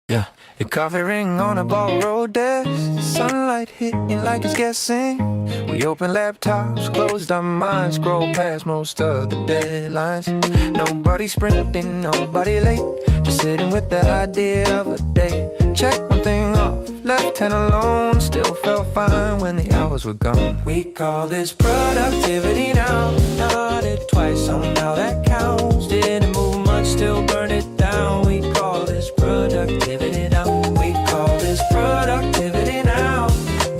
Yeah. A coffee ring on a borrowed desk. Sunlight hitting like it's guessing. We open laptops, closed our minds, scroll past most of the deadlines. Nobody sprinting, nobody late. Just sitting with the idea of a day. Check one thing off, left hand alone. Still felt fine when the hours were gone. We call this productivity now. Nodded twice, somehow that counts. Didn't move much, still burn it down. We call this productivity now. We call this productivity now.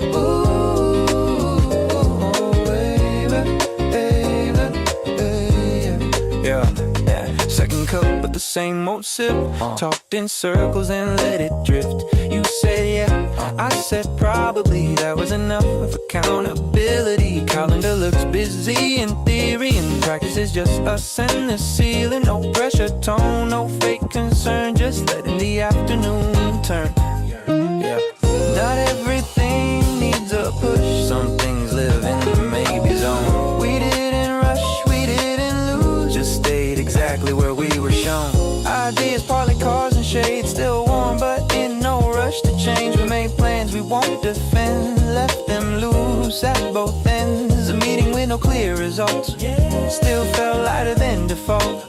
Ooh, baby, baby, baby. Yeah. Second cup, but the same old sip. Talked in circles and let it drift. You said yeah, I said probably. That was enough of accountability. Calendar looks busy in theory, and practice is just us and the ceiling. No pressure tone, no fake concern, just letting the afternoon turn. Yeah. Not everything needs a push. Some things live in the maybe zone. We didn't rush, we didn't lose, just stayed exactly where we were shown. Ideas, partly cars and shades, still warm, but in no rush to change. We made plans we won't defend, left them loose at both ends. A meeting with no clear results, still felt lighter than default.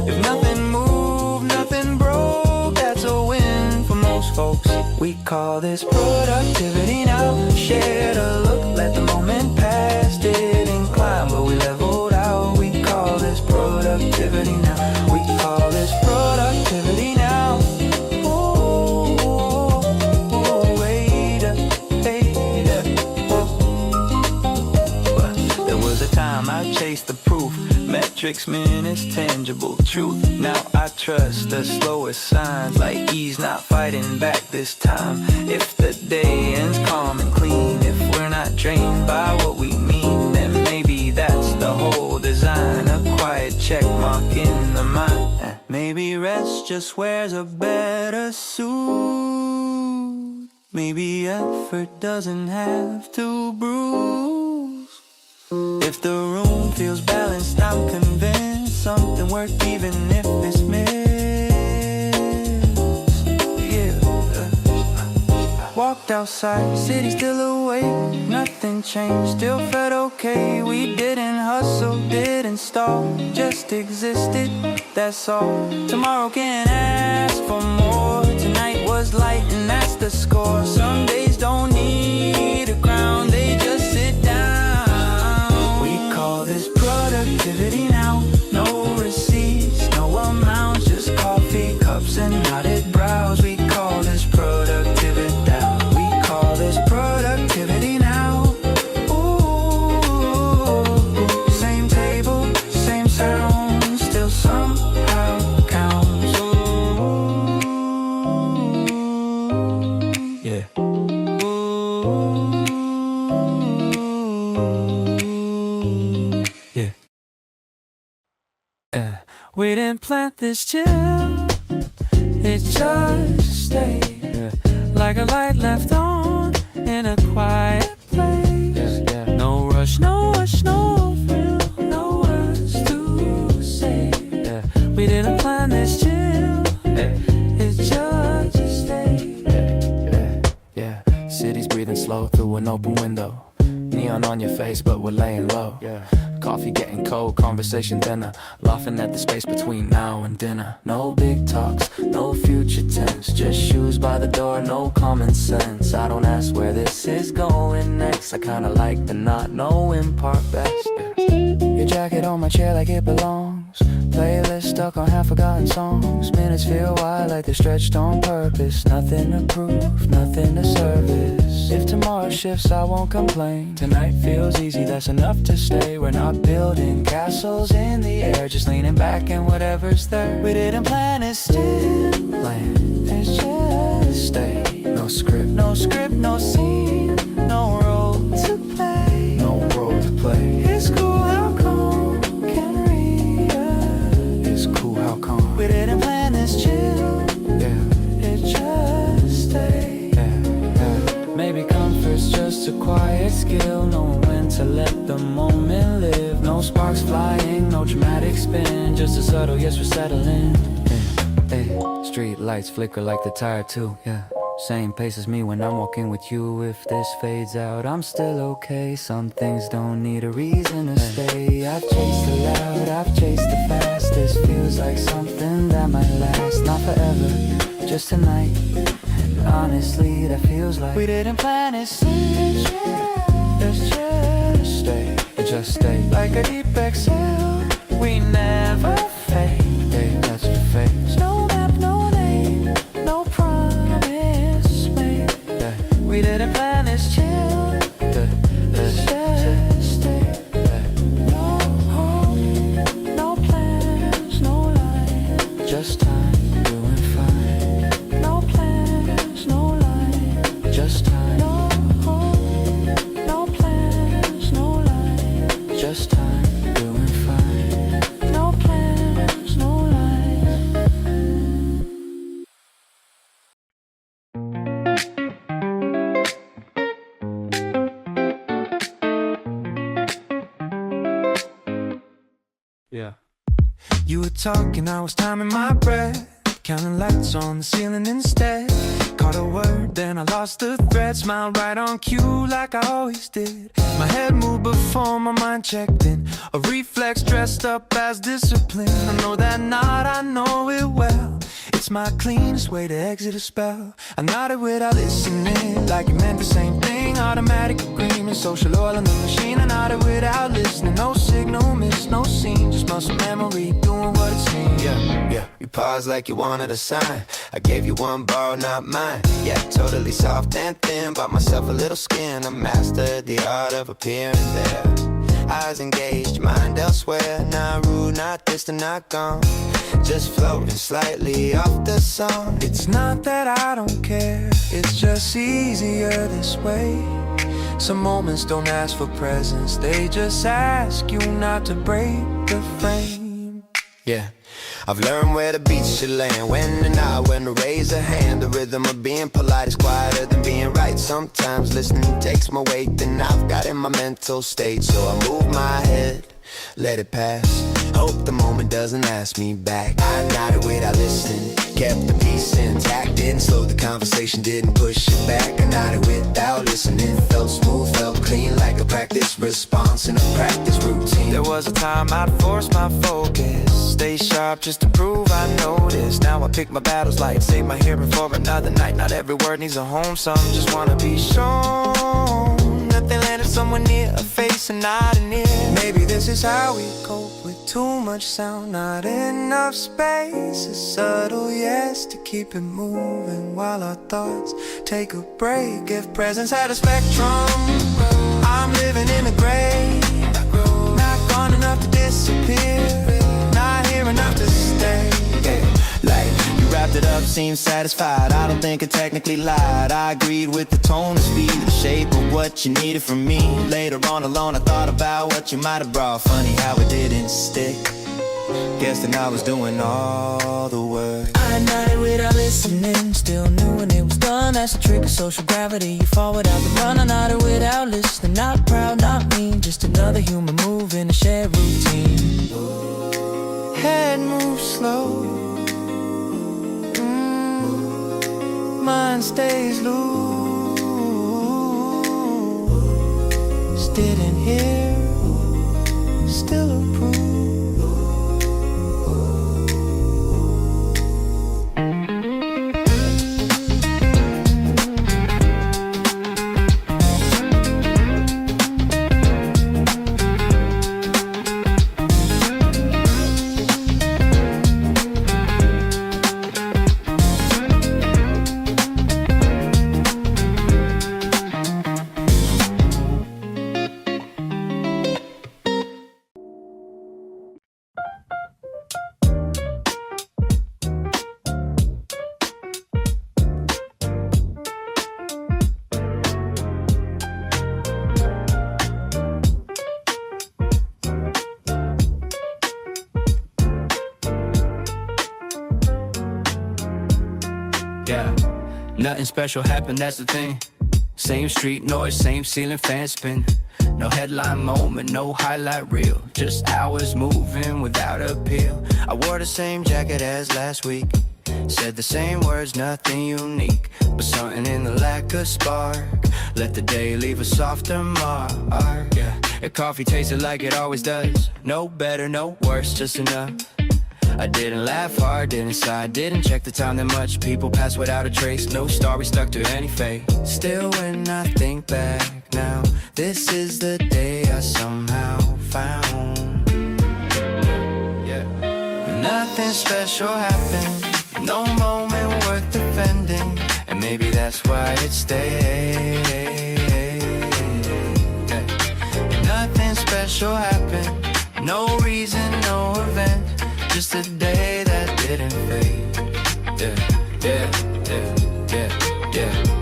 If nothing moved, nothing broke, that's a win for most folks. We call this productivity now. Shared a look, let the moment pass. Didn't climb, but we leveled out. We call this productivity now. We call this productivity now. Ooh, wait up, wait up. There was a time I chased the proof. Metrics, minutes, tangible truth. Now I trust the slowest signs, like ease not fighting back this time. If the day ends calm and clean, if we're not drained by what we mean, then maybe that's the whole design. A quiet check mark in the mind. Maybe rest just wears a better suit. Maybe effort doesn't have to bruise. If the room feels balanced, I'm convinced something worked even if it's missed. Yeah. Walked outside, city still awake. Nothing changed, still felt okay. We didn't hustle, didn't stall, just existed, that's all. Tomorrow can't ask for more. Tonight was light and that's the score. Some days don't need a crown, they just sit down. This productivity now. No receipts, no amounts, just coffee cups and knotted brows. We call this productivity now. We call this productivity now. Ooh, same table, same sound, still somehow counts. Ooh, yeah. We didn't plant this chill, it just stayed, like a light left on in a quiet place. No rush, no rush, no thrill, no words to say. We didn't plan this chill, it just stayed. City's breathing slow through an open window. Neon on your face, but we're laying low. Coffee getting cold, conversation thinner. Laughing at the space between now and dinner. No big talks, no future tense. Just shoes by the door, no common sense. I don't ask where this is going next. I kinda like the not knowing part best. Your jacket on my chair like it belongs. Playlist stuck on half-forgotten songs. Minutes feel wide like they're stretched on purpose. Nothing to prove, nothing to service. If tomorrow shifts, I won't complain. Tonight feels easy, that's enough to stay. We're not building castles in the air, just leaning back and whatever's there. We didn't plan it, still land. It's just stay. No script, no scene, no role to play. No role to play. It's cool how calm can read. It's cool how calm. We didn't plan this chill. It just stay. Maybe comfort's just a quiet skill, knowing when to let the moment live. No sparks flying, no dramatic spin, just a subtle yes we're settling. street lights flicker like the tire too, yeah. Same pace as me when I'm walking with you. If this fades out, I'm still okay. Some things don't need a reason to stay. I've chased the loud, I've chased the fast. This feels like something that might last. Not forever, just tonight. And honestly, that feels like we didn't plan it. Let's just stay, just stay. Like a deep exhale, we never fade. Hey, that's the fate. No map, no name, no promise made. Yeah. We didn't plan this chill. Let's just stay. No home, no plans, no lie. Just time, doing fine. No plans, no lie. Just time. No home, no plans, no lie. Just time, doing fine. No plans, no lie. Yeah. You were talking, I was timing my breath, counting lights on the ceiling instead. Caught a word, then I lost the thread. Smiled right on cue like I always did. My head moved before my mind checked in. A reflex dressed up as discipline. I know that nod, I know it well. It's my cleanest way to exit a spell. I nodded without listening, like it meant the same thing. Automatic agreement, social oil in the machine. I nodded without listening, no signal, miss, no scene. Just muscle memory, doing what it seems. Yeah, you paused like you wanted a sign. I gave you one bar, not mine. Yeah, totally soft and thin, bought myself a little skin. I mastered the art of appearing there. Eyes engaged, mind elsewhere. Not rude, not distant, not gone. Just floating slightly off the song. It's not that I don't care, it's just easier this way. Some moments don't ask for presents, they just ask you not to break the frame. Yeah, I've learned where the beat should land, when to nod, when to raise a hand. The rhythm of being polite is quieter than being right. Sometimes listening takes more weight than I've got in my mental state. So I move my head, let it pass. Hope the moment doesn't ask me back. I nodded without listening, kept the peace intact. Didn't slow the conversation, didn't push it back. I nodded without listening, felt smooth, felt clean, like a practice response in a practice routine. There was a time I'd force my focus, stay sharp just to prove I noticed. Now I pick my battles light, save my hearing for another night. Not every word needs a home, some just wanna be shown that they landed somewhere near a face and not an ear. Maybe this is how we cope with too much sound, not enough space. A subtle yes to keep it moving while our thoughts take a break. If presence had a spectrum, I'm living in the gray. Not gone enough to disappear, not here enough to stay. Like you wrapped it up, seemed satisfied. I don't think I technically lied. I agreed with the tone, the speed, the shape of what you needed from me. Later on alone I thought about what you might have brought. Funny how it didn't stick. Guess that I was doing all the work. I nodded without listening, still knew when it was done. That's the trick of social gravity, you fall without the run. I nodded without listening, not proud, not mean. Just another human move in a shared routine. Head moves slow, mind stays loose. Didn't hear, still approve. Yeah, nothing special happened, that's the thing. Same street noise, same ceiling fan spin. No headline moment, no highlight reel. Just hours moving without appeal. I wore the same jacket as last week. Said the same words, nothing unique, but something in the lack of spark. Let the day leave a softer mark. Yeah, if coffee tasted like it always does, no better, no worse, just enough. I didn't laugh hard, didn't sigh, didn't check the time that much. People pass without a trace, no story stuck to any fate. Still when I think back now, this is the day I somehow found. Yeah. Nothing special happened, no moment worth defending, and maybe that's why it stayed. Yeah. Nothing special happened, no reason, no event, just a day that didn't fade. Yeah.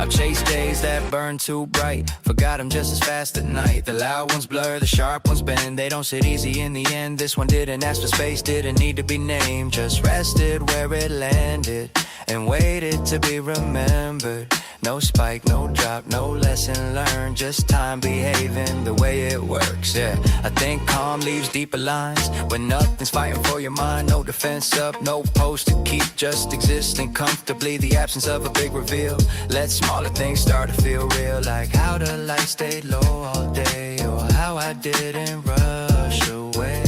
I've chased days that burn too bright, forgot I'm just as fast at night. The loud ones blur, the sharp ones bend, they don't sit easy in the end. This one didn't ask for space, didn't need to be named, just rested where it landed and waited to be remembered. No spike, no drop, no lesson learned, just time behaving the way it works. Yeah, I think calm leaves deeper lines when nothing's fighting for your mind. No defense up, no post to keep, just existing comfortably. The absence of a big reveal, let smaller things start to feel real, like how the light stayed low all day, or how I didn't rush away.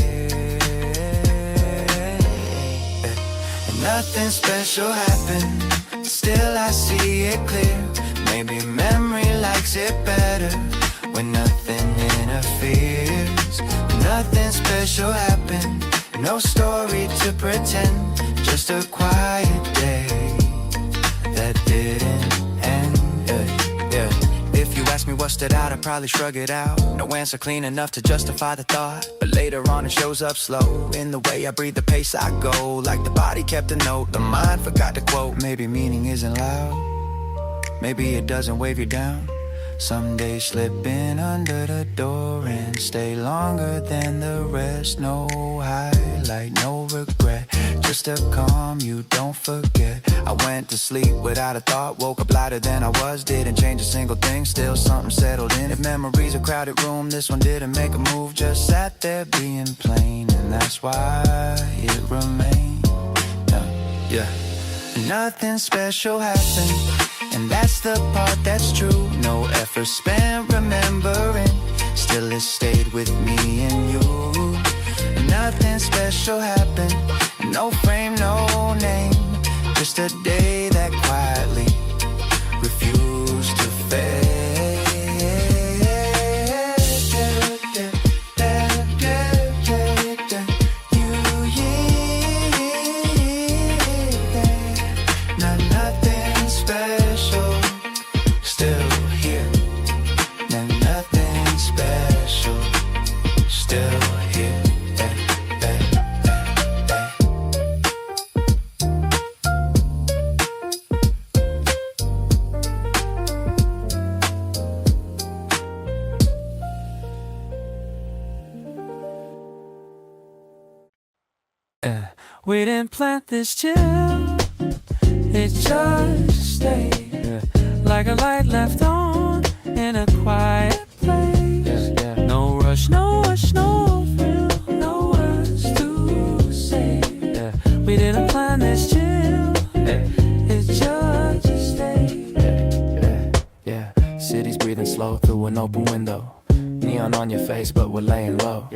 And nothing special happened, still I see it clear. Maybe memory likes it better when nothing interferes. Nothing special happened, no story to pretend, just a quiet day that didn't end. Yeah. If you ask me what stood out, I'd probably shrug it out. No answer clean enough to justify the thought, but later on it shows up slow in the way I breathe, the pace I go, like the body kept a note, the mind forgot to quote. Maybe meaning isn't loud, maybe it doesn't wave you down. Some days slip in under the door and stay longer than the rest. No highlight, no regret, just a calm you don't forget. I went to sleep without a thought, woke up lighter than I was, didn't change a single thing, still something settled in it. Memories, a crowded room, this one didn't make a move, just sat there being plain, and that's why it remained. Yeah. Nothing special happened, and that's the part that's true. No effort spent remembering, still it stayed with me and you. Nothing special happened, no frame, no name, just a day that quietly refused to fade. We didn't plant this chill, it just stayed like a light left on in a quiet place. No rush, no rush, no thrill, no words to say. We didn't plan this chill, it just stayed. City's breathing slow through an open window. Neon on your face, but we're laying low.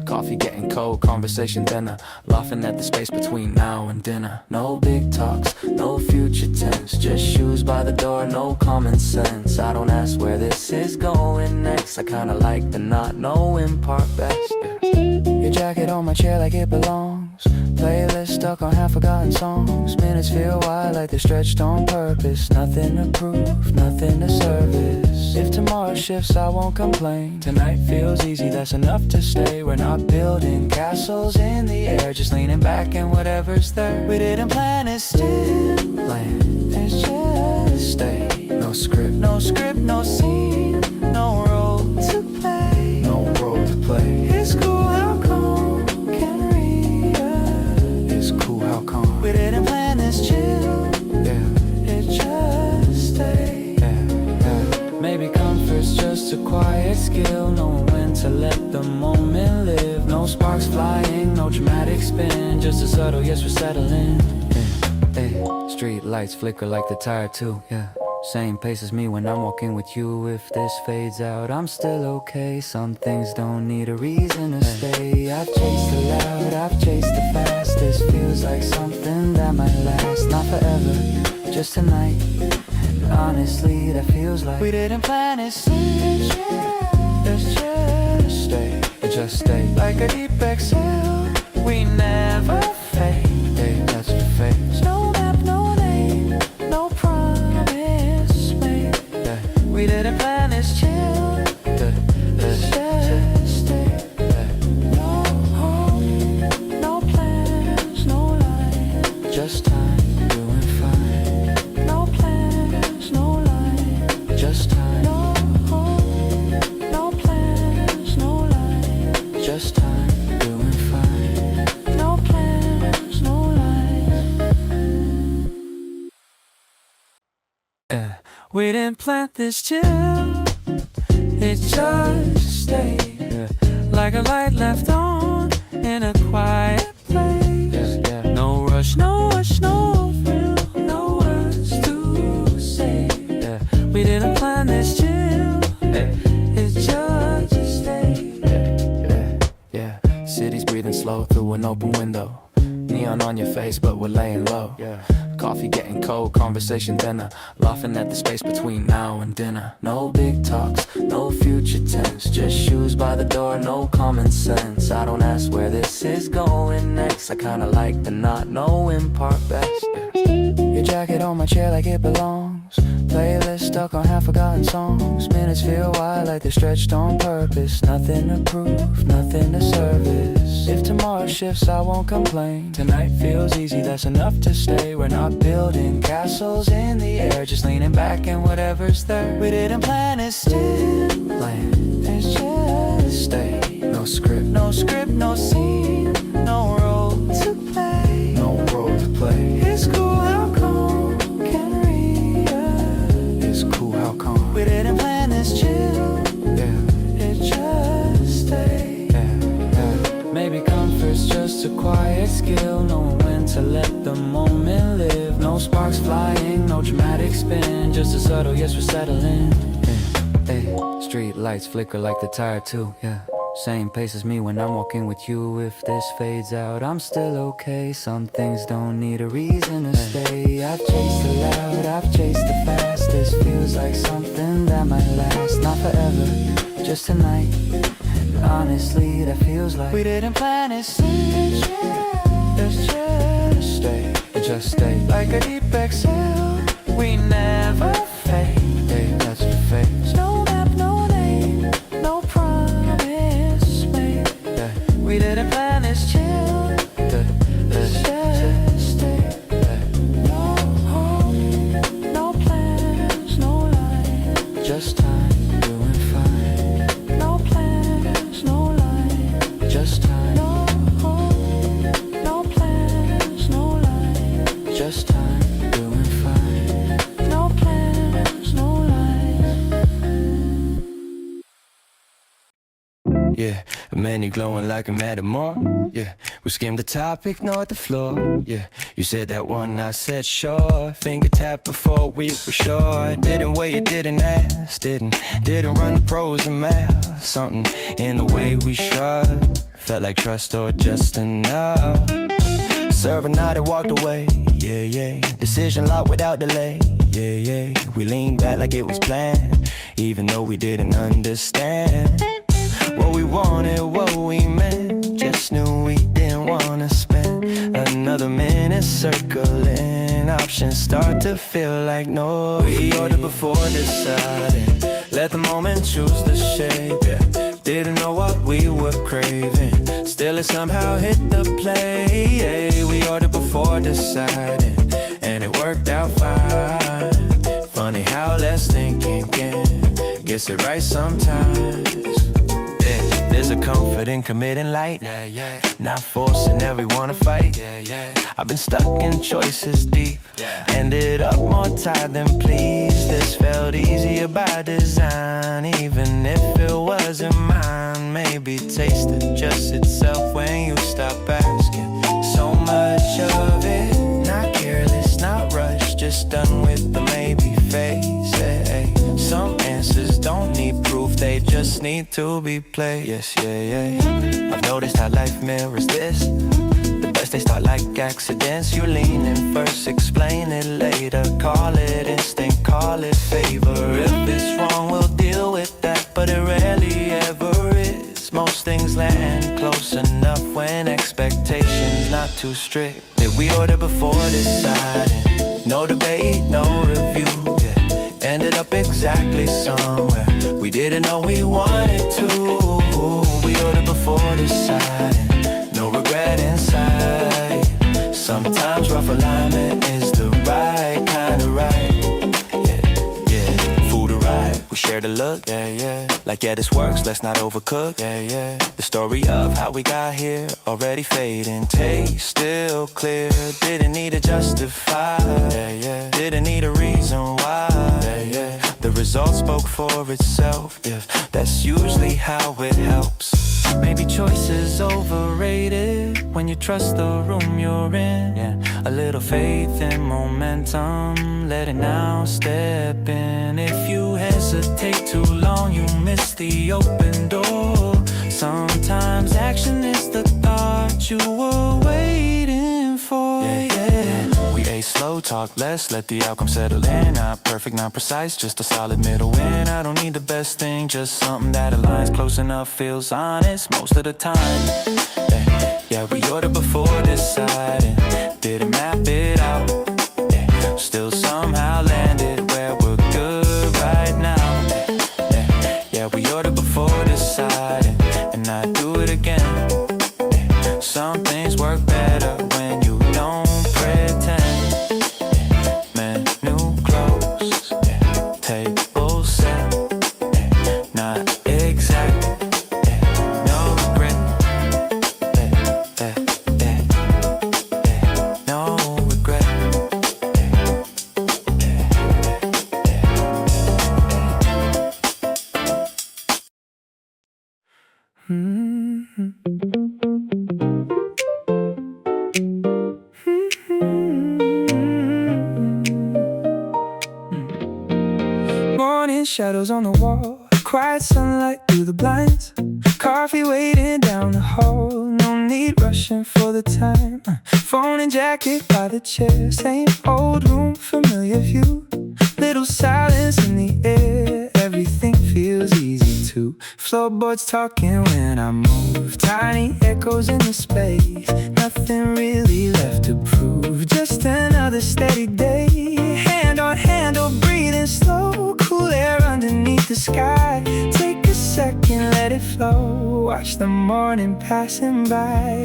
Coffee getting cold, conversation thinner, laughing at the space between now and dinner. No big talks, no future tense, just shoes by the door, no common sense. I don't ask where this is going next, I kinda like the not knowing part best. Your jacket on my chair like it belongs, playlist stuck on half-forgotten songs. Minutes feel wide like they're stretched on purpose. Nothing to prove, nothing to service. If tomorrow shifts, I won't complain. Tonight feels easy, that's enough to stay. We're not building castles in the air, just leaning back and whatever's there. We didn't plan it, still land. It's just stay. No script, no scene, no role to play. No role to play. It's cool how calm can read. It's cool how calm. We didn't plan this chill. It just stay. Maybe comfort's just a quiet skill, knowing when to let the moment live. No sparks flying, no dramatic spin, just a subtle yes we're settling. street lights flicker like the tire too, yeah. Same pace as me when I'm walking with you. If this fades out, I'm still okay. Some things don't need a reason to stay. I've chased the loud, I've chased the fast. This feels like something that might last. Not forever, just tonight. And honestly, that feels like we didn't plan it. Let's just stay, just stay. Like a deep exhale, we never fade. Hey, that's the fate. No map, no name, no promise made. Yeah. We didn't plan this chill. Let's just stay. No home, no plans, no lie. Just time, doing fine. No plans, no lie. Just time. No home, no plans, no lie. Just time, doing fine. No plans, no lie. Yeah. We didn't plant this chill. It just stayed, yeah. Like a light left on in a quiet place, yeah, yeah. No rush, no rush, no thrill, no words to say, yeah. We didn't plan this chill, yeah. It just stayed, yeah, yeah, yeah. City's breathing slow through an open window. Neon on your face, but we're laying low, yeah. Coffee getting cold, conversation dinner. Laughing at the space between now and dinner. No big talks, no future tense. Just shoes by the door, no common sense. I don't ask where this is going next. I kinda like the not knowing part best, yeah. Your jacket on my chair like it belongs. Playlist stuck on half-forgotten songs. Minutes feel wide like they're stretched on purpose. Nothing to prove, nothing to service. If tomorrow shifts, I won't complain. Tonight feels easy, that's enough to stay. We're not building castles in the air, just leaning back and whatever's there. We didn't plan it, still land. It's just stay. No script, no scene, no role to play. No role to play. It's cool how calm can read. It's cool how calm. We didn't plan this chill. Yeah, it just stayed. Yeah. Maybe comfort's just a quiet skill, knowing when to let the moment live. No sparks flying, no dramatic spin, just a subtle yes, we're settling. Hey, street lights flicker like the tire too, yeah. Same pace as me when I'm walking with you. If this fades out, I'm still okay. Some things don't need a reason to stay. I've chased the loud, I've chased the fast. This feels like something that might last. Not forever, just tonight. And honestly, that feels like we didn't plan it. Let's just stay, just stay. Like a deep exhale, we never fade. Hey, that's the fate. No map, no name, no promise made. Yeah. We didn't plan this chill. Let's just stay. No home, no plans, no lie. Just time, doing fine. No plans, no lie. Just time. No home, no plans, no lie. Just time, doing fine. No plans, no lie. Yeah, a menu glowing like a matador. Yeah, we skimmed the top, ignored the floor. Yeah, you said that one, I said sure. Finger tap before we were sure. Didn't wait, didn't ask, didn't run the pros and math. Something in the way we shrugged felt like trust or just enough. Serve a night and walked away. Yeah, yeah. Decision locked without delay. Yeah, yeah. We leaned back like it was planned, even though we didn't understand what we wanted, what we meant. Just knew we didn't wanna spend another minute circling. Options start to feel like no. We ordered before deciding. Let the moment choose the shape. Yeah. Didn't know what we were craving. Still it somehow hit the play. Yeah. We ordered before deciding, and it worked out fine. Funny how less thinking can gets it right sometimes. There's a comfort in committing light, yeah, yeah. Not forcing everyone to fight, yeah, yeah. I've been stuck in choices deep, yeah. Ended up more tired than pleased. This felt easier by design, even if it wasn't mine. Maybe taste adjusts itself when you stop asking. So much of it, not careless, not rushed. done with the maybe phase. Some answers don't need proof, they just need to be played. Yes, I've noticed how life mirrors this. The best they start like accidents. You lean in first, explain it later. Call it instinct, call it favor. If it's wrong, we'll deal with that, but it rarely ever is. Most things land close enough when expectations not too strict. Did we order before deciding? No debate, no review. Ended up exactly somewhere we didn't know we wanted to. We ordered before deciding, no regret inside. Sometimes rough alignment is the right kind of right. Food arrived, we shared a look. Like this works, let's not overcook. The story of how we got here already fading. Taste still clear, didn't need to justify. Didn't need a reason why. The result spoke for itself. That's usually how it helps. Maybe choice is overrated when you trust the room you're in. A little faith and momentum, let it now step in. If you hesitate too long, you miss the open door. Sometimes action is the thought you were waiting for. We ate slow, talk less, let the outcome settle in. Not perfect, not precise, just a solid middle win. I don't need the best thing, just something that aligns close enough, feels honest most of the time. We ordered before deciding, didn't map it out. Still somehow landed where we're good right now. We ordered before deciding, and I do it again. Some things work better when you don't pretend. Menu close, table set, not exact, no regret, no regret. Morning shadows on the wall, quiet sunlight through the blinds. Coffee waiting down the hall, no need rushing for the time. Phone and jacket by the chair, same old room, familiar view. Little silence in the air, everything feels easy too. Floorboards talking when I move, tiny echoes in the space. Nothing really left to prove, just another steady day. Hand on handle, breathing slow, cool air underneath the sky. Take a second, let it flow, watch the morning passing by.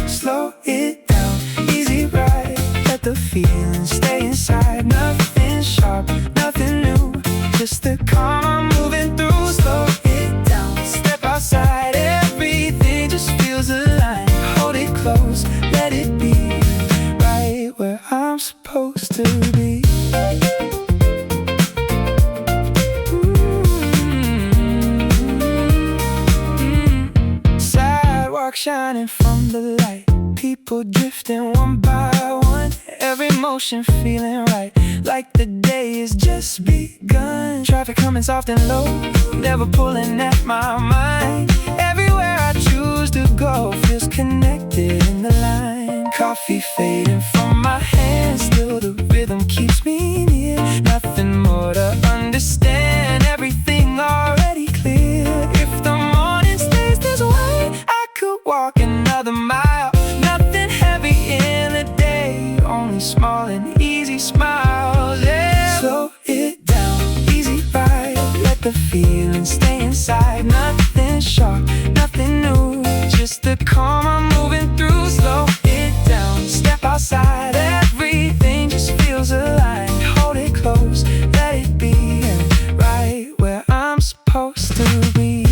Slow it down, easy ride, let the feeling stay inside. Nothing sharp, nothing new, just the calm I'm moving through. Slow it down, step outside, everything just feels aligned. Hold it close, let it be right where I'm supposed to be. Sidewalk shining from the light, people drifting one by one. Every motion feeling right, like the day is just begun. Traffic coming soft and low, never pulling at my mind. Everywhere I choose to go feels connected in the line. Coffee fading from my hands, still the rhythm keeps me near. Nothing more to understand, everything already clear. If the morning stays this way, I could walk another mile. Nothing heavy in the day, only small and easy smiles. Slow it down, easy ride, let the feeling stay inside. Nothing sharp, nothing new, just the calm I'm moving through. Slow it down, step outside, everything just feels aligned. Hold it close, let it be right where I'm supposed to be.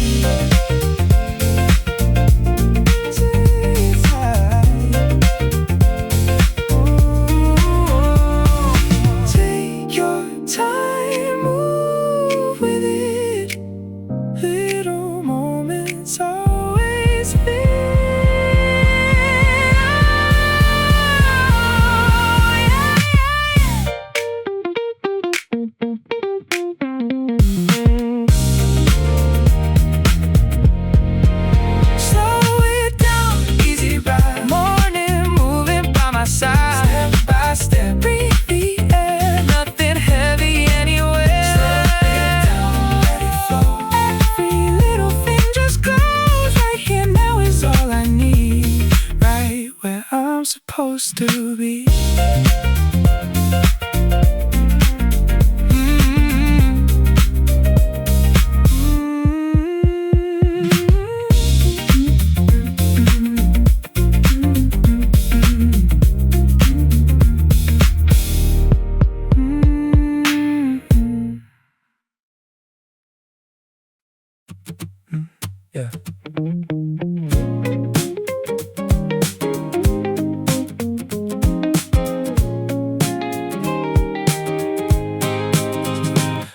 used to be. Yeah.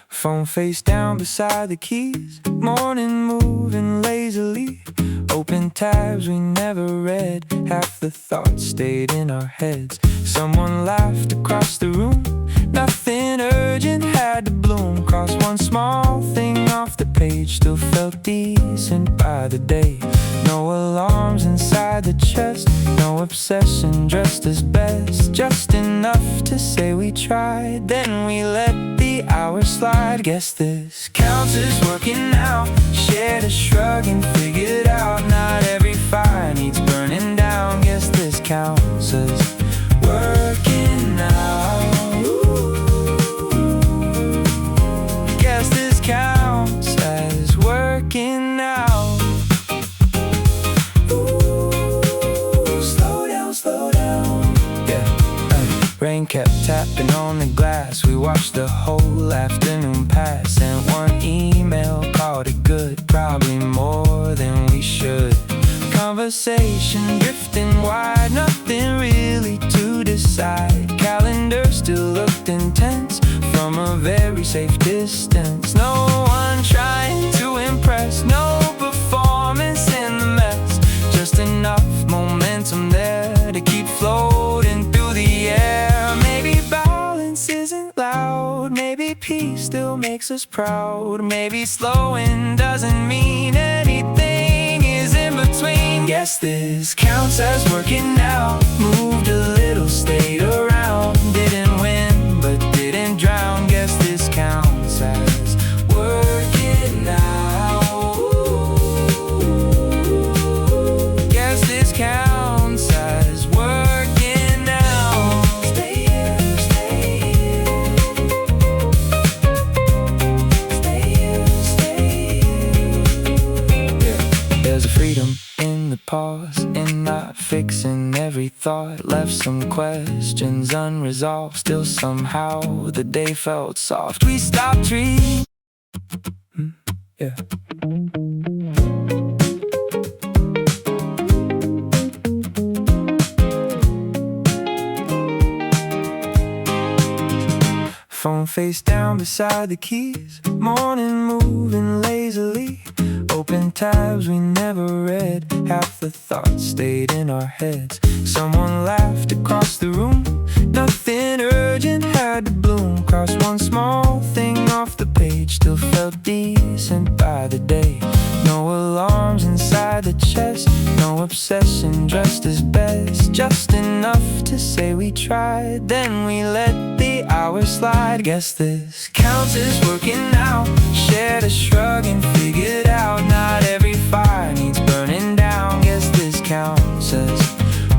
Phone face down beside the keys, morning moving lazily. Open tabs we never read, half the thoughts stayed in our heads. Someone laughed across the room, nothing urgent had to bloom. Cross one small thing off the page, still felt decent by the day. No alarms inside the chest, no obsession, dressed as best. Just enough to say we tried, then we let the hours slide. Guess this counts as working out. Shared a shrug and figured out not every fire needs burning down. Guess this counts as working out. Guess this counts as working out. Slow down. Yeah. Rain kept tapping on the glass. We watched the whole afternoon pass. Sent one email, called it good. Probably more than we should. Conversation drifting wide, nothing really to decide. Calendar still looked intense from a very safe distance. No one trying to impress, no performance in the mess. Just enough momentum there to keep floating through the air. Maybe balance isn't loud, maybe peace still makes us proud. Maybe slowing doesn't mean anything is in between. Guess this counts as working out. Moved a little, stayed around. Didn't win, but didn't drown. Guess this counts as working out. Guess this counts as working out. Stay here, stay here. Stay here, stay here. Yeah. There's a freedom in the pause, in not fixing every thought. Left some questions unresolved, still somehow the day felt soft. We stopped dreaming. Yeah. Phone face down beside the keys, morning moving lazily. Open tabs we never read, half the thoughts stayed in our heads. Someone laughed across the room, nothing urgent had to bloom. Cross one small thing off the page, still felt decent by the day. No alarms inside the chest, no obsession, dressed as best. Just enough to say we tried, then we let the hours slide. Guess this counts as working out. Shared a shrug and figured out not every fire needs burning down. Guess this counts as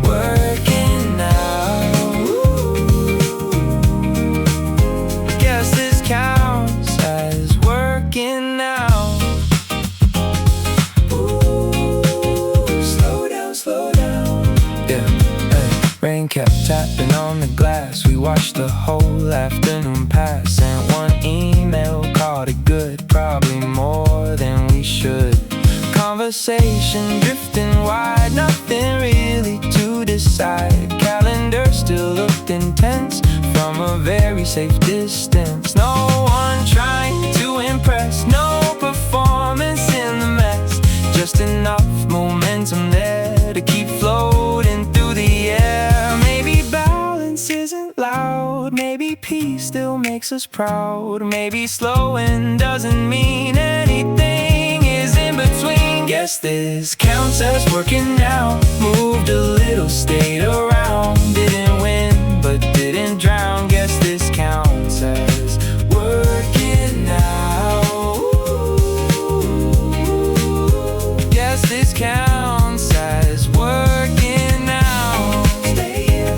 working out. Guess this counts as working out. Slow down. Yeah. Rain kept tapping on the glass. We watched the whole afternoon pass. Sent one email, called it good. Probably more than we should. Conversation drifting wide, nothing really to decide. Calendar still looked intense from a very safe distance. No one trying to impress, no performance in the mess. Just enough momentum there to keep floating through the air. Maybe balance isn't loud, maybe peace still makes us proud. Maybe slowing doesn't mean anything is in between. Guess this counts as working out. Moved a little, stayed around. Didn't win, but didn't drown. Guess this counts as working out. Guess this counts as working out. Stay here.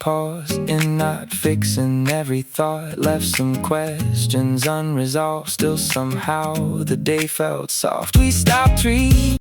paused in not fixing every thought, left some questions unresolved. Still somehow the day felt soft. We stopped reading.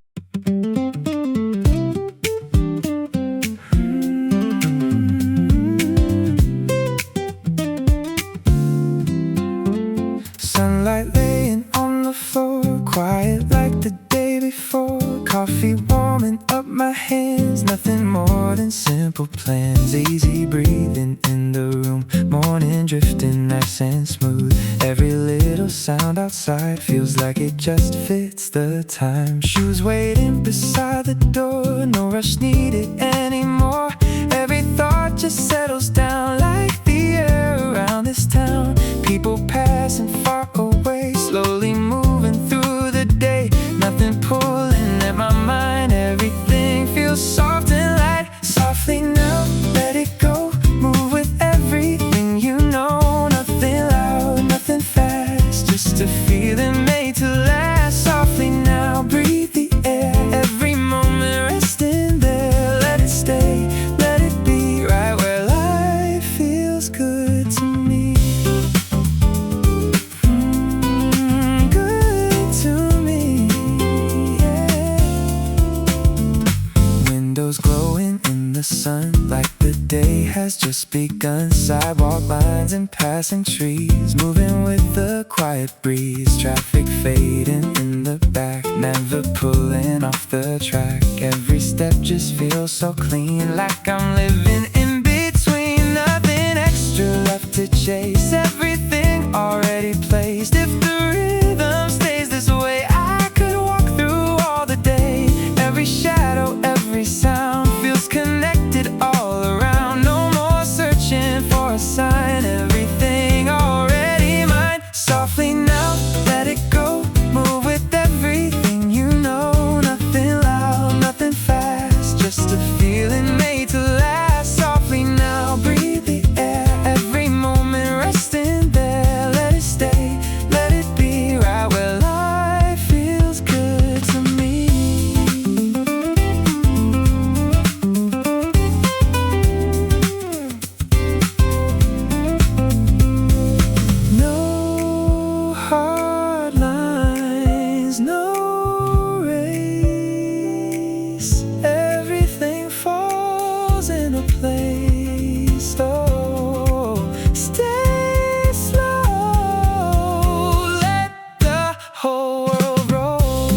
Sunlight laying on the floor, quiet like the day before. Coffee warming up my hands, nothing more than simple plans. Easy breathing in the room, morning drifting nice and smooth. Every little sound outside feels like it just fits the time. Shoes waiting beside the door, no rush needed anymore. Every thought just settles down like the air around this town. People passing far away, slowly moving through the day. Nothing pulling at my mind, everything feels soft and light. Softly now, let it go, move with everything you know. Nothing loud, nothing fast, just a feeling made to last. Softly now, breathe the air, every moment resting there. Let it stay, let it be right where life feels good to me. Good to me, yeah. Windows glowing in the sun like the day has just begun. Sidewalk lines and passing trees, moving with the quiet breeze. Traffic fading in the back, never pulling off the track. Every step just feels so clean, like I'm living in between. Nothing extra left to chase, everything already placed. If the rhythm stays this way, I could walk through all the day. Every shadow, every sound feels connected all around. No more searching for a sign, everything already mine. Softly now, let it go, move with everything you know. Nothing loud, nothing fast, just a feeling made to last. Softly now, breathe the air, every moment resting there. Let it stay, let it be right where life feels good to me. No hard lines, no race. Everything falls into place. Oh, stay slow. Let the whole world roll.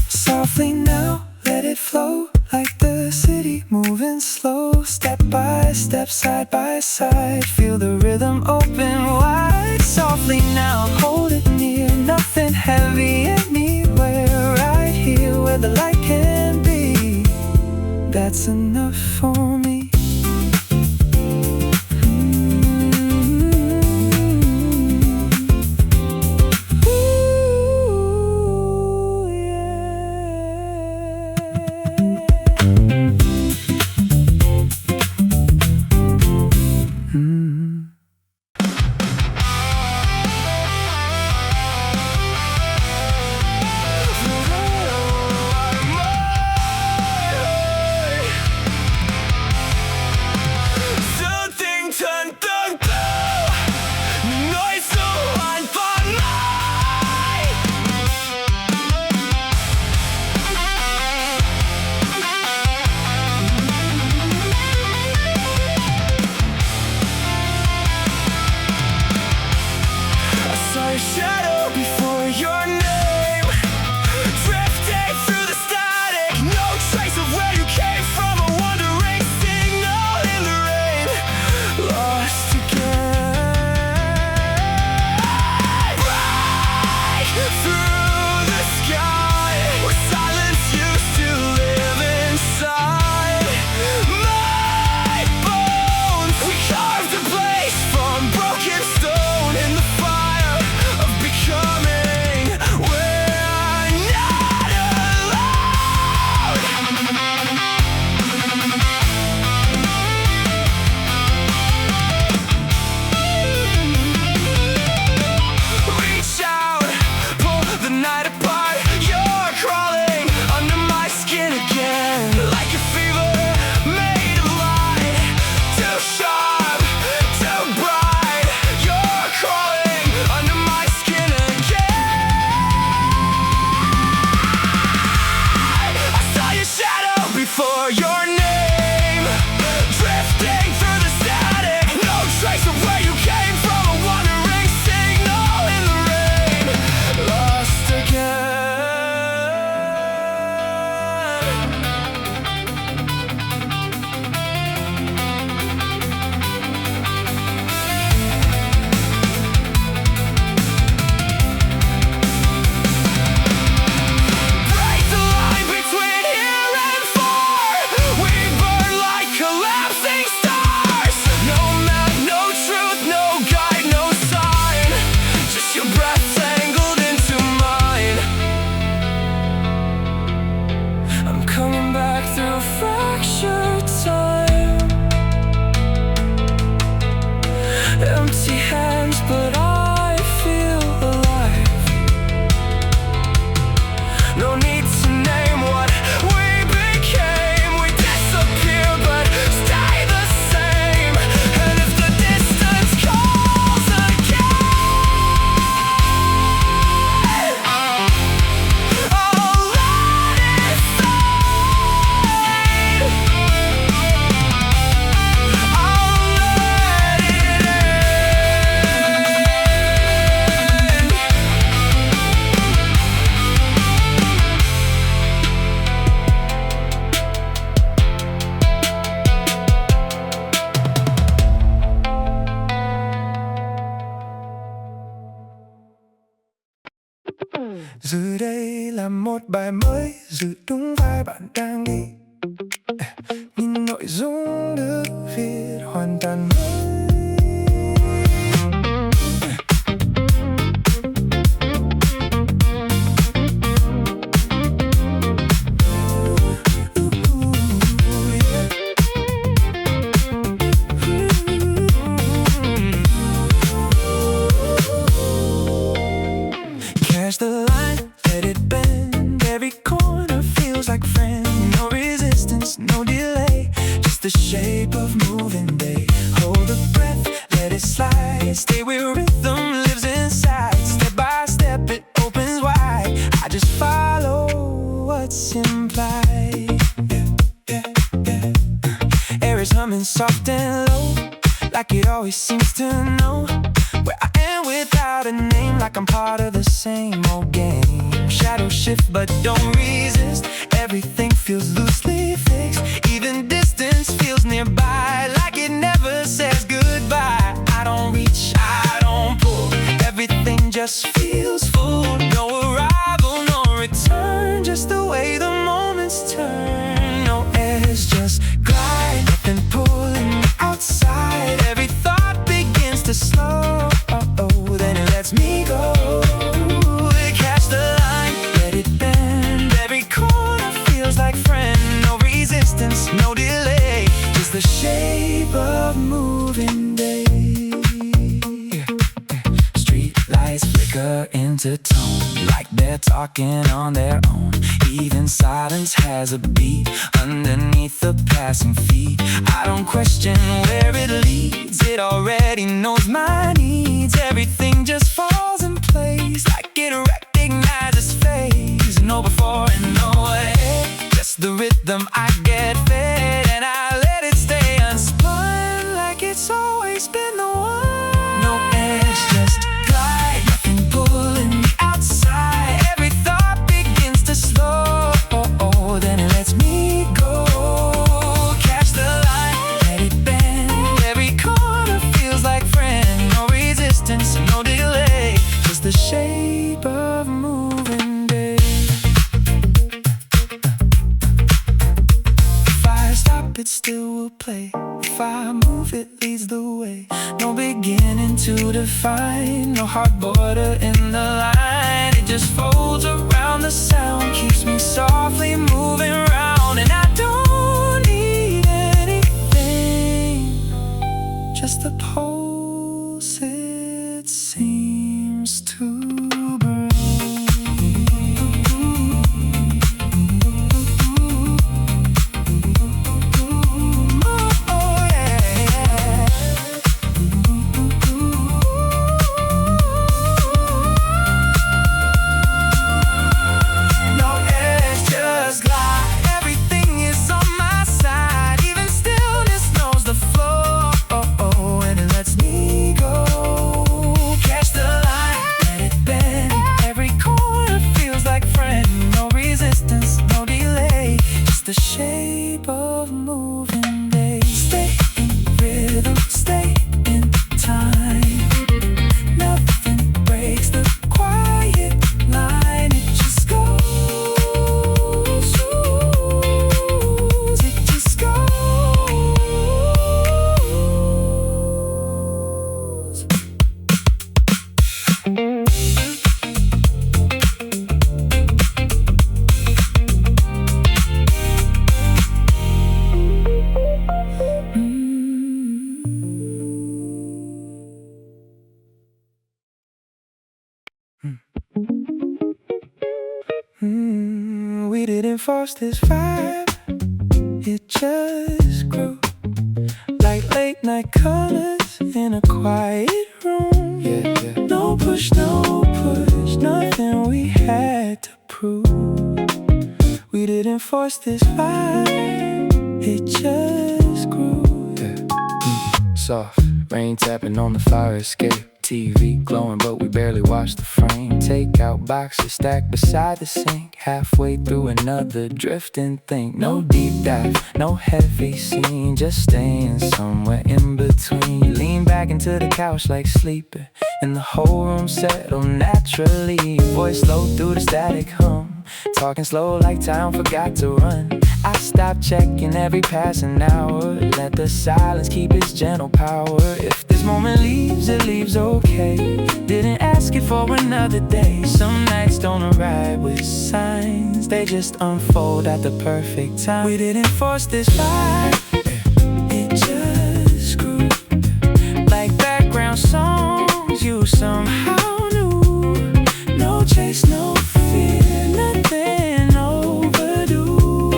Softly now, let it flow like the city moving slow. Step by step, side by side, feel the rhythm open wide. Softly now, hold it near, nothing heavy anywhere. Right here where the light can be, that's enough for me. Ooh, yeah. No need to name what we became. We disappear but stay the same. And if the distance calls again, I'll let it fade. I'll let it Giờ đây là một bài mới, giữ đúng vai bạn đang đi. Nhưng nội dung được viết hoàn toàn mới. Catch the line, let it bend. Every corner feels like a friend. No resistance, no delay. Just the shape of moving day. Hold the breath, let it slide. Stay where rhythm lives inside. Step by step, it opens wide. I just follow what's implied. Air is humming soft and low, like it always seems to know where I am without a name, like I'm part of the same old game. Shadows shift but don't resist. Everything feels loosely fixed. Even distance feels nearby, like it never says goodbye. I don't reach, I don't pull. Everything just feels full. No arrival, no return. Just the way the moments turn. No edge, just glide. Nothing pulling me outside. Every thought begins to slow. Then it lets me go. Catch the line, let it bend. Every corner feels like friend. No resistance, no delay. Just the shape of moving day. Street lights flicker into tone, like they're talking on their own. Even silence has a beat underneath the passing feet. I don't question where it leads. It already knows my needs. Everything just falls in place, like it recognizes phase. No before and no ahead. Just the rhythm I get fed, and I let it stay unspun, like it's always been the one. No edge, just glide. Nothing pulling me outside. Every thought begins to slow. Then it lets me go. Catch the line, let it bend. Every corner feels like friend. No resistance, no delay. Just the shape of moving day. If I stop, it still will play. If I move, it leads the way. No beginning to define. No hard border in the line. It just folds around the sound. Keeps me softly moving around. And I don't need anything, just the pulse it seems to bring. Oh, yeah. We didn't force this vibe, it just grew. Like late night colors in a quiet room. No push, nothing we had to prove. We didn't force this vibe, it just grew. Soft rain tapping on the fire escape. TV glowing but we barely watch the frame. Takeout boxes stacked beside the sink. Halfway through another drifting thing. No deep dive, no heavy scene. Just staying somewhere in between. You lean back into the couch like sleeping, and the whole room settled naturally. Voice low through the static hum, talking slow like time forgot to run. I stopped checking every passing hour. Let the silence keep its gentle power. If this moment leaves, it leaves okay. Didn't ask it for another day. Some nights don't arrive with signs, they just unfold at the perfect time. We didn't force this vibe, it just grew. Like background songs you somehow knew. No chase, no fear, nothing overdue.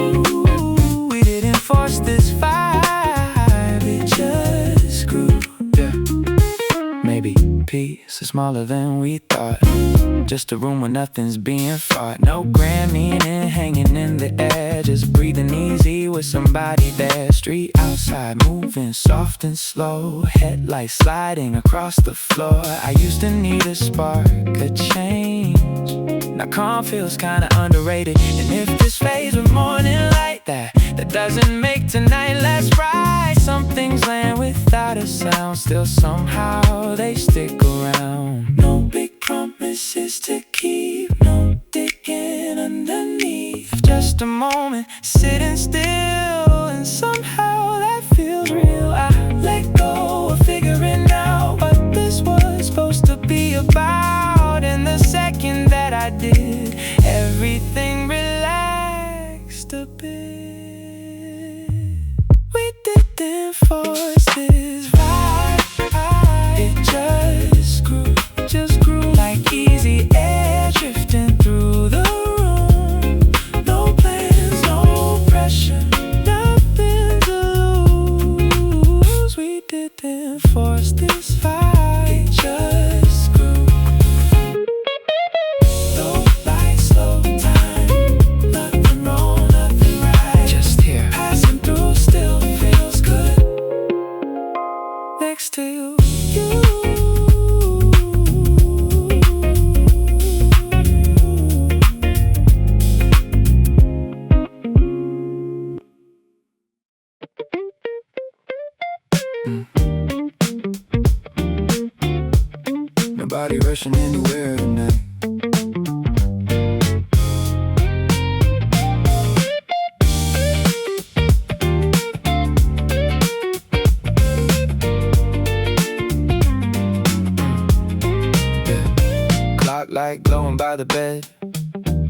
We didn't force this vibe, it just grew. Maybe peace is smaller than we thought. Just a room where nothing's being fought. No grand meaning hanging in the air. Just breathing easy with somebody there. Street outside moving soft and slow. Headlights sliding across the floor. I used to need a spark, a change. Now calm feels kinda underrated. And if this phase with morning light, that doesn't make tonight less bright. Some things land without a sound, still somehow they stick around. No big promises to keep, no digging underneath. Just a moment, sitting still, and somehow that feels real. I let go of figuring out what this was supposed to be about. And the second that I did, everything relaxed a bit. We didn't force this vibe, it just grew like easy air drifting through the room. No plans, no pressure, nothing to lose. We didn't force this vibe, it just grew. Low light, slow time, nothing wrong, nothing right. Just here, passing through, still feels good next to you. Nobody rushing anywhere tonight. Clock light glowing by the bed,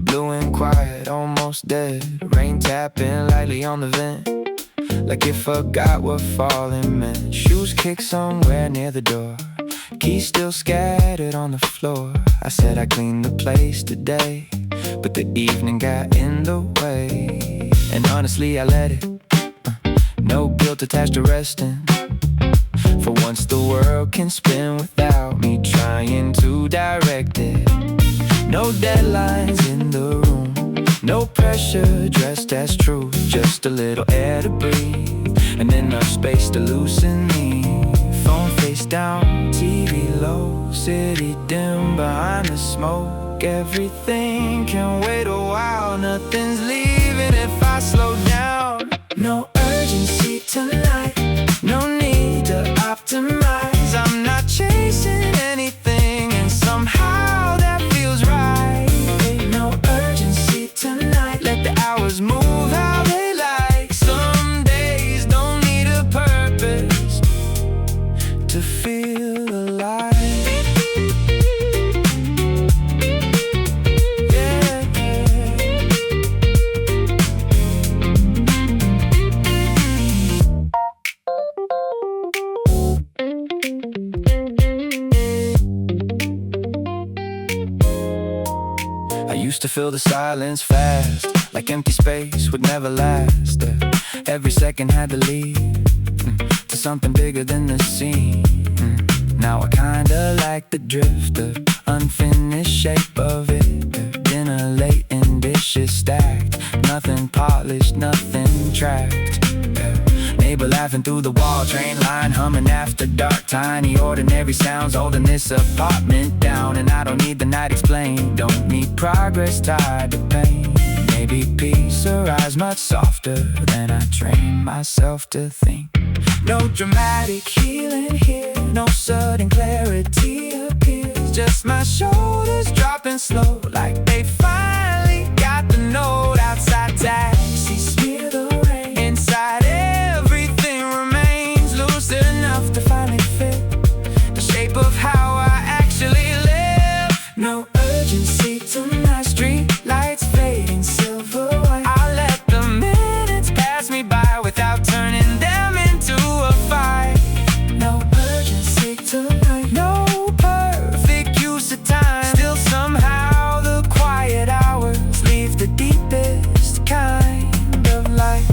blue and quiet, almost dead. Rain tapping lightly on the vent, like it forgot what falling meant. Shoes kicked somewhere near the door, keys still scattered on the floor. I said I cleaned the place today, but the evening got in the way. And honestly I let it, no guilt attached to resting. For once the world can spin without me trying to direct it. No deadlines in the room, no pressure dressed as truth. Just a little air to breathe, and enough space to loosen me. Phone face down, TV low, city dim behind the smoke. Everything can wait a while, nothing's leaving if I slow down. No urgency tonight, no need to optimize. I'm not chasing anything, and somehow that feels right. Ain't no urgency tonight, let the hours move how they like. Some days don't need a purpose to feel alive. I used to fill the silence fast, like empty space would never last. Every second had to lead to something bigger than the scene. Now I kinda like the drift, the unfinished shape of it. Dinner late and dishes stacked, nothing polished, nothing tracked. Neighbor laughing through the wall, train line humming after dark. Tiny ordinary sounds holding this apartment down. And I don't need the night explained, don't need progress tied to pain. Maybe peace arrives much softer than I train myself to think. No dramatic healing here, no sudden clarity appears. Just my shoulders dropping slow, like they finally got the note. Outside taxis smear the rain, inside everything remains loose enough to finally fit the shape of how I actually live. No urgency to my street lights fading silver white. I let the minutes pass me by without turning them into a fight. No urgency tonight, no perfect use of time. Still somehow the quiet hours leave the deepest kind of light.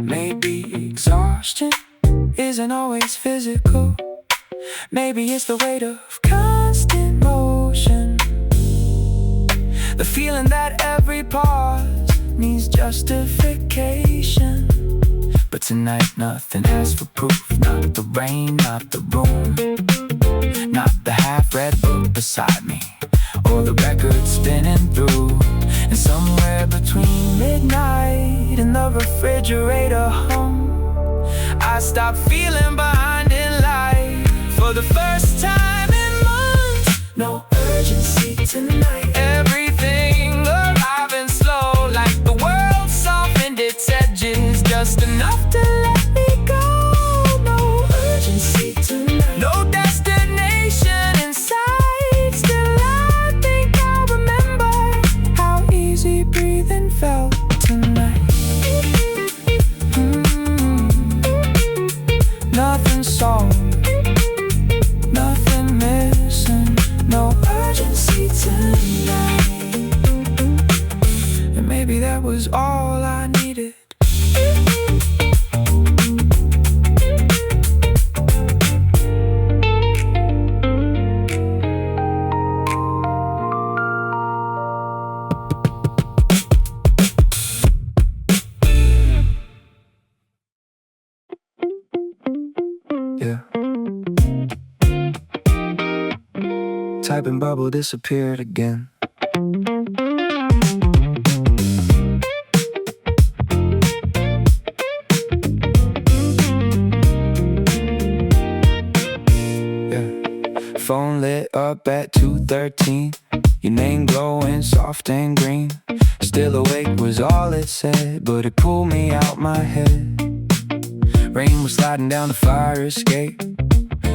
Maybe exhaustion isn't always physical. Maybe it's the weight of constant motion, the feeling that every pause needs justification. But tonight nothing asks for proof. Not the rain, not the room, not the half-read book beside me, or the record spinning through. And somewhere between midnight and the refrigerator hum, I stopped feeling behind in life for the first time in months. No urgency tonight, everything arriving slow, like the world softened its edges just enough to let me go. No urgency tonight, no destination in sight. Still I think I'll remember how easy breathing felt tonight. Nothing solved, nothing missing, no urgency tonight. And maybe that was all I needed. Yeah. Typing bubble disappeared again. Yeah. Phone lit up at 2:13. Your name glowing soft and green. Still awake was all it said, but it pulled me out my head. Rain was sliding down the fire escape,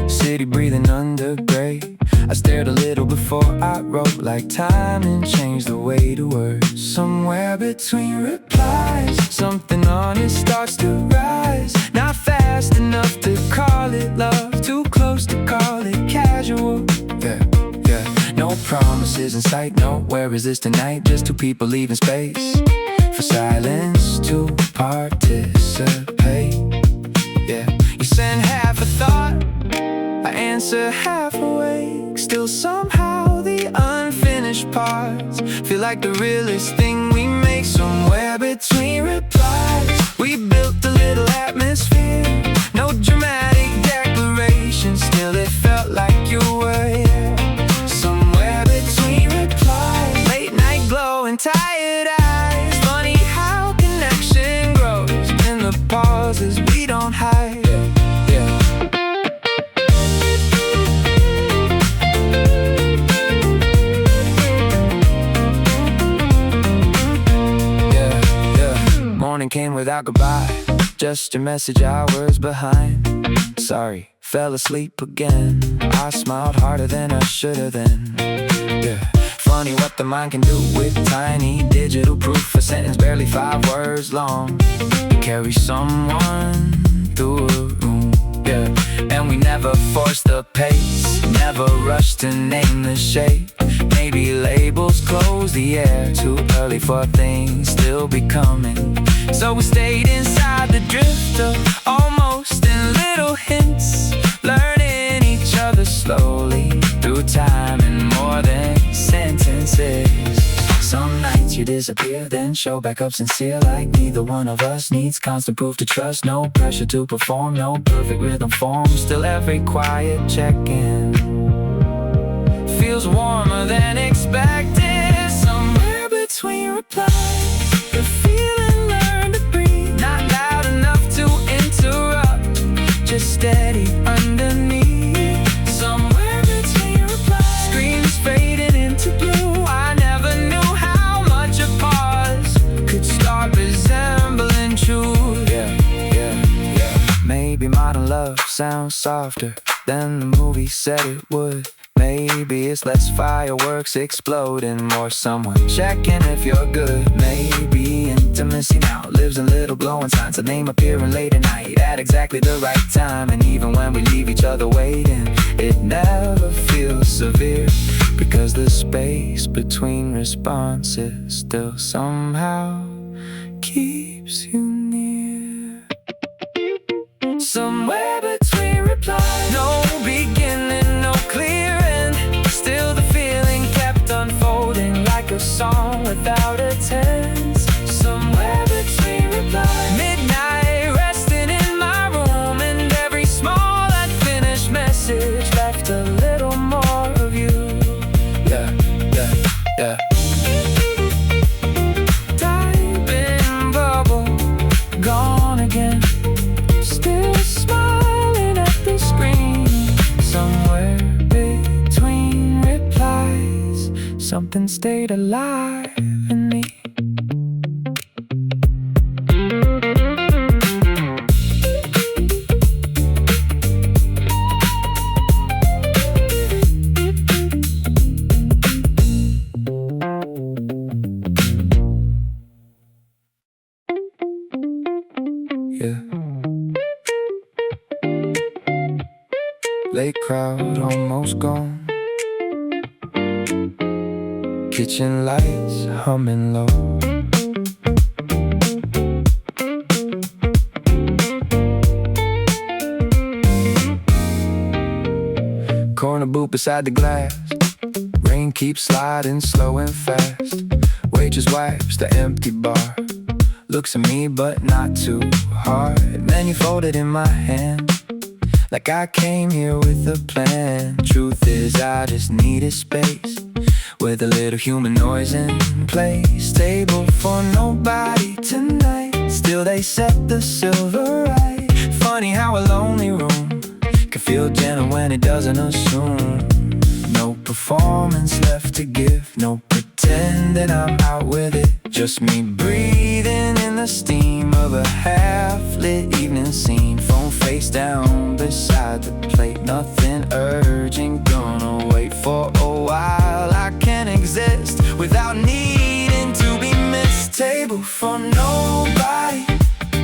city breathing under gray. I stared a little before I wrote, like time and changed the way to words. Somewhere between replies, something honest starts to rise. Not fast enough to call it love, too close to call it casual. Yeah, yeah. No promises in sight, no, where is this tonight? Just two people leaving space for silence to participate. Yeah, you send half a thought, I answer half awake. Still somehow the unfinished parts feel like the realest thing we make. Somewhere between replies, we built a little atmosphere. No dramatic declaration, still it felt like you were here. Somewhere between replies, late night glow and tired eyes. Funny how connection grows in the pauses we don't hide. Morning came without goodbye, just your message hours behind. Sorry, fell asleep again. I smiled harder than I should've then. Yeah, funny what the mind can do with tiny digital proof. A sentence barely 5 words long, carry someone through a room. Yeah, and we never forced the pace, never rushed to name the shape. Maybe label the air. Too early for things still be coming. So we stayed inside the drifter, almost in little hints, learning each other slowly through time and more than sentences. Some nights you disappear, then show back up sincere, like neither one of us needs constant proof to trust. No pressure to perform, no perfect rhythm form. Still every quiet check-in feels warmer than expected. Somewhere between replies, the feeling learned to breathe. Not loud enough to interrupt, just steady underneath. Somewhere between replies, screams fading into blue. I never knew how much a pause could start resembling truth. Maybe modern love sounds softer than the movie said it would. Maybe it's less fireworks exploding, more someone checking if you're good. Maybe intimacy now lives in little glowing signs, a name appearing late at night at exactly the right time. And even when we leave each other waiting, it never feels severe, because the space between responses still somehow keeps you near. Somewhere between replies, no beginning, no clear end. Still the feeling kept unfolding like a song without a tense. Somewhere between replies, midnight resting in my room, and every small unfinished message left a little more of you. Type in bubble, gone again. Still smiling at the screen. Somewhere between replies, something stayed alive in me. Late crowd almost gone, kitchen lights humming low. Corner booth beside the glass, rain keeps sliding slow and fast. Waitress wipes the empty bar, looks at me but not too hard. Menu folded in my hand, like I came here with a plan. Truth is I just needed space, with a little human noise in place. Table for nobody tonight, still they set the silver right. Funny how a lonely room can feel gentle when it doesn't assume. No performance left to give, no pretend that I'm out with it. Just me breathing in the steam of a half-lit evening scene. Phone face down beside the plate, nothing urgent, gonna wait for a while. I can't exist without needing to be missed. Table for nobody,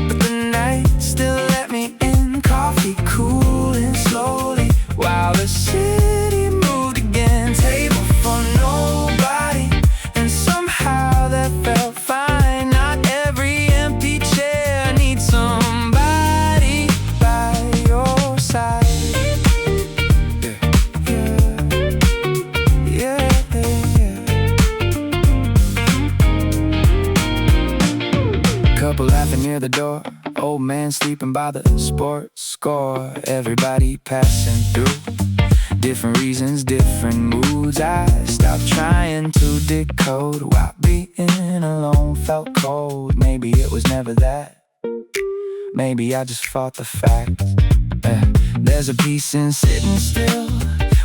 but the night still let me in. Coffee cooling slowly while the city moved again. Table for nobody, and somehow that felt fine. Not every empty chair needs somebody by your side. Couple laughing near the door, old man sleeping by the sports score. Everybody passing through, different reasons, different moods. I stopped trying to decode why being alone felt cold. Maybe it was never that, maybe I just fought the facts. There's a peace in sitting still,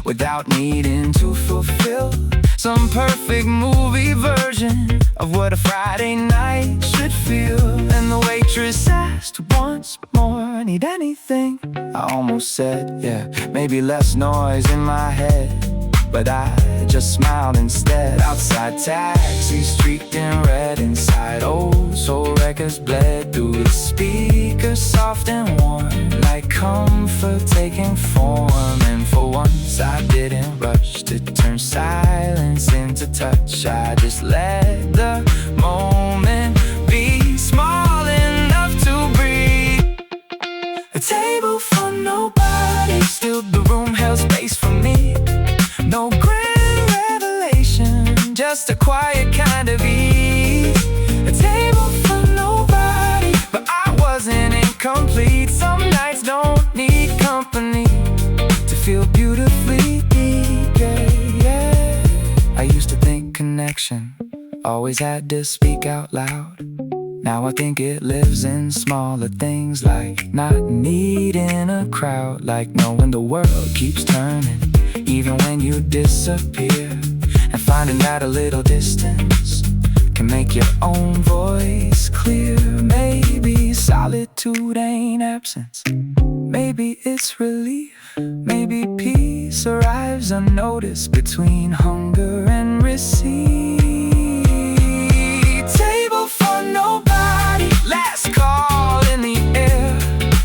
without needing to fulfill some perfect movie version of what a Friday night should feel. And the waitress asked once more, need anything? I almost said, yeah, maybe less noise in my head, but I just smiled instead. Outside taxis streaked in red, inside old soul records bled through the speakers, soft and warm, like comfort taking form. And for once close, I didn't rush to turn silence into touch. I just let the moment be small enough to breathe. A table for nobody, still the room held space for me. No grand revelation, just a quiet kind of ease. A table for nobody, but I wasn't incomplete. Some nights don't need company to feel beautifully deep, yeah. I used to think connection always had to speak out loud. Now I think it lives in smaller things, like not needing a crowd, like knowing the world keeps turning even when you disappear, and finding that a little distance can make your own voice clear. Maybe solitude ain't absence, maybe it's relief. Maybe peace arrives unnoticed between hunger and receipt. Table for nobody, last call in the air.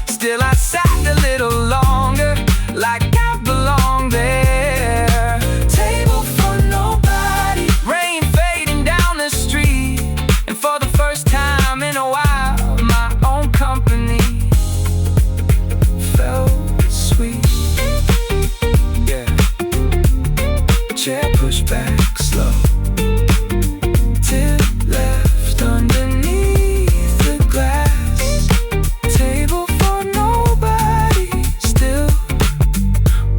Still I sat a little longer, like I belong there. Table for nobody, rain fading down the street, and for the first time in a while, my own company felt sweet. Chair pushed back slow, tip left underneath the glass. Table for nobody, still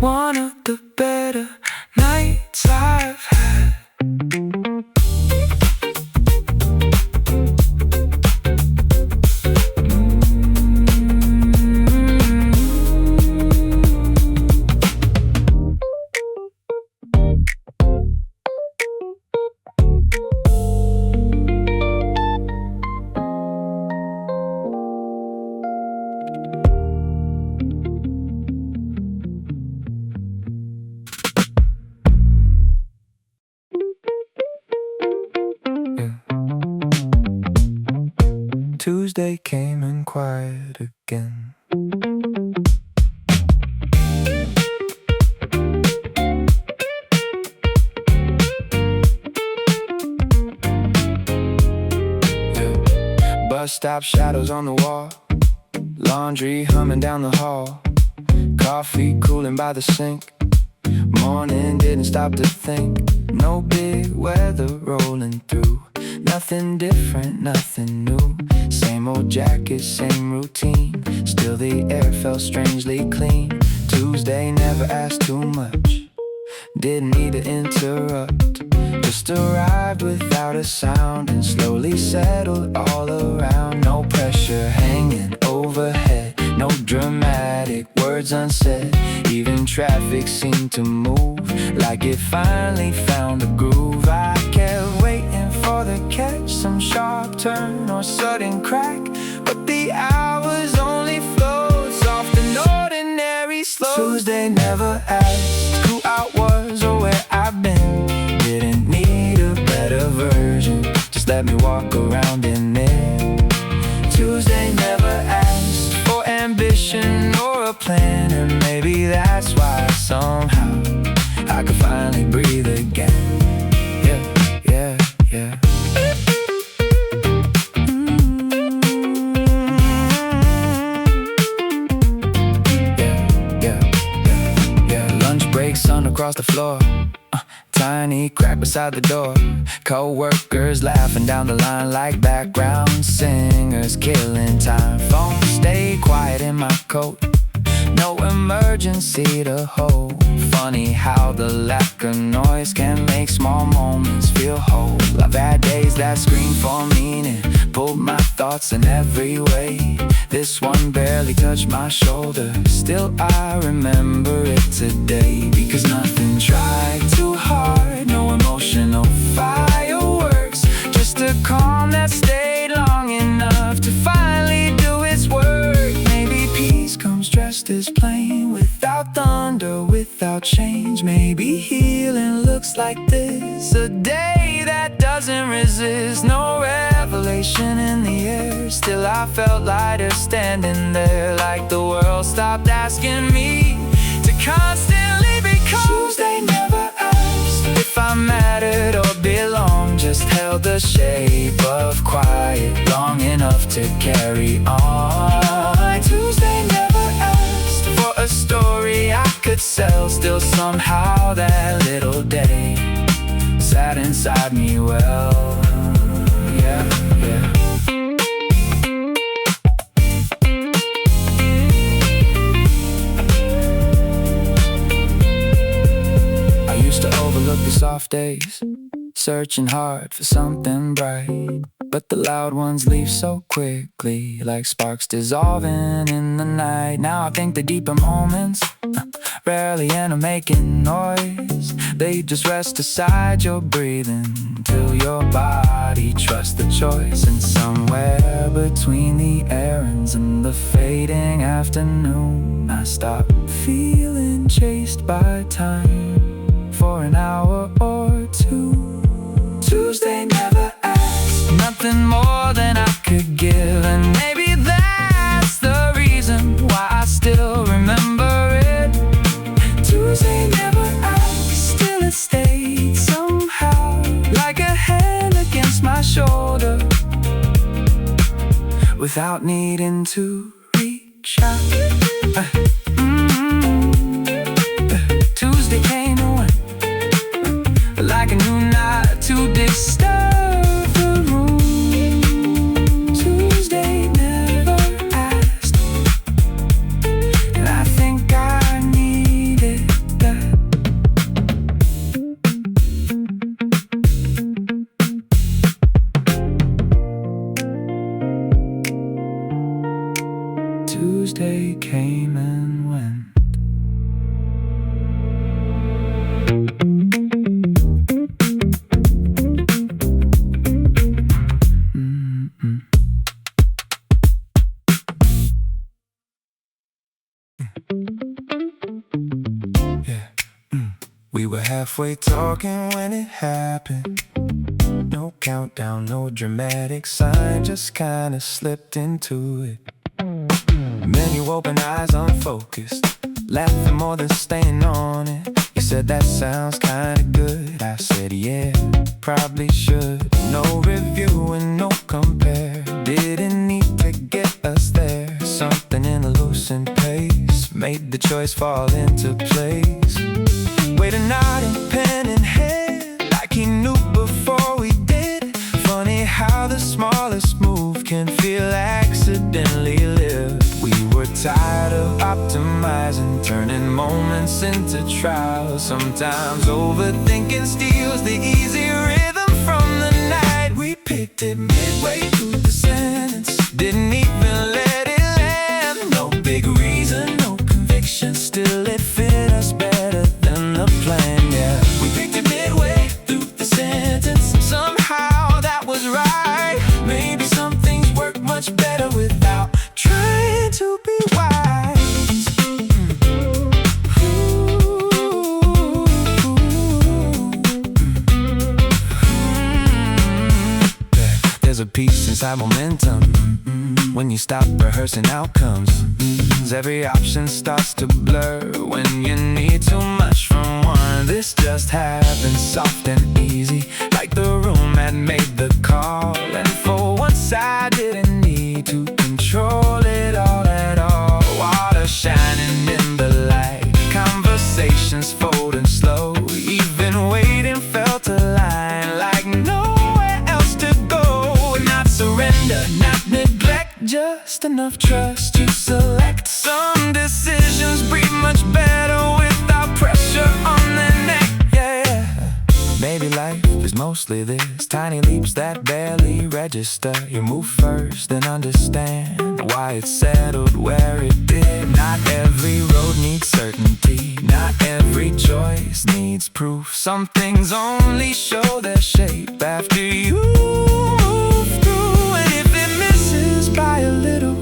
one of the better nights I've had. Tuesday came in quiet again. Bus stop shadows on the wall, laundry humming down the hall, coffee cooling by the sink. Morning didn't stop to think. No big weather rolling through, nothing different, nothing new. Same old jacket, same routine, still the air felt strangely clean. Tuesday never asked too much, didn't need to interrupt, just arrived without a sound and slowly settled all around. No pressure hanging overhead, no dramatic words unsaid. Even traffic seemed to move, like it finally found a groove. I kept waiting for the catch, some sharp turn or sudden crack, but the hours only flowed soft and ordinary slow. Tuesday never asked who I was or where I've been, didn't need a better version, just let me walk around in it. Tuesday never asked for ambition or a plan, and maybe that's why somehow I could finally breathe again. Yeah, yeah, yeah. Lunch break, sun across the floor, tiny crack beside the door. Co-workers laughing down the line like background singers, killing time. Phone stay quiet in my coat, no emergency to hold. Funny how the lack of noise can make small moments feel whole. I've had days that scream for meaning, pulled my thoughts in every way. This one barely touched my shoulder, still I remember it today. Because nothing tried too hard, no emotional fireworks, just a calm that stayed long enough to finally do its work. Maybe peace comes dressed as plain, without thunder, without change. Maybe healing looks like this, a day that doesn't resist. No revelation in the air, still I felt lighter standing there, like the world stopped asking me to constantly be Tuesday never asked if I mattered or belonged, just held the shape of quiet long enough to carry on. Tuesday never asked for a story I could sell, still somehow that little day sat inside me well. Yeah, yeah. I used to overlook the soft days, searching hard for something bright, but the loud ones leave so quickly, like sparks dissolving in the night. Now I think the deeper moments rarely end up making noise. They just rest aside your breathing till your body trusts the choice. And somewhere between the errands and the fading afternoon, I stop feeling chased by time for an hour or two. Tuesday never asked nothing more than I could give, and maybe that's the reason why I still remember it. Tuesday never asked, still it stayed somehow, like a hand against my shoulder, without needing to reach out. Tuesday came and went, like a new night to disturb the room. Tuesday never asked, and I think I needed that. Tuesday came and went. We were halfway talking when it happened. No countdown, no dramatic sign, just kinda slipped into it. Then you opened eyes unfocused, laughing more than staying on it. You said that sounds kinda good. I said yeah, probably should. No review and no compare, didn't need to get us there. Something in the loosened pace made the choice fall into place. Wait a nodding pen in hand, like he knew before we did. Funny how the smallest move can feel accidentally lived. We were tired of optimizing, turning moments into trials. Sometimes overthinking steals the easy rhythm from the night. We picked it midway through the sentence, didn't even let it land. No big reason, no conviction, still it fit us better than the plan, yeah. We picked it midway through the sentence, somehow that was right. Maybe some things work much better without trying to be wise. There's a peace inside momentum when you stop rehearsing outcomes. Every option starts to blur when you need too much from one. This just happened soft and easy, like the room had made the call. And for once I didn't need to control it all at all. Water shining in the light, conversations folding slow. Even waiting felt aligned, like nowhere else to go. Not surrender, not neglect, just enough trust to select. Some decisions breathe much better without pressure on their neck, yeah. Maybe life is mostly this, tiny leaps that barely register. You move first and understand why it settled where it did. Not every road needs certainty, not every choice needs proof. Some things only show their shape after you move through. And if it misses by a little,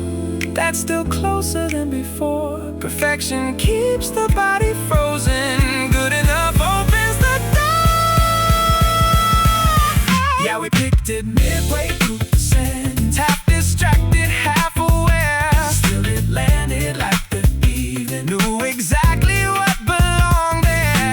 that's still closer than before. Perfection keeps the body frozen, good enough opens the door. Yeah, we picked it midway through the sentence, half distracted, half aware. Still it landed like the evening, knew exactly what belonged there.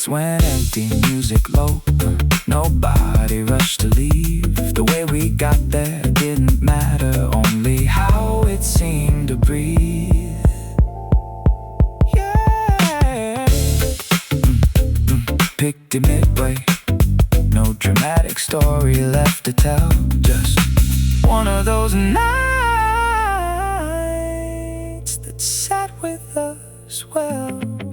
nights when empty music low, nobody rushed to leave. The way we got there didn't matter, only how it seemed to breathe. Yeah. Picked it midway, no dramatic story left to tell, just one of those nights that sat with us well.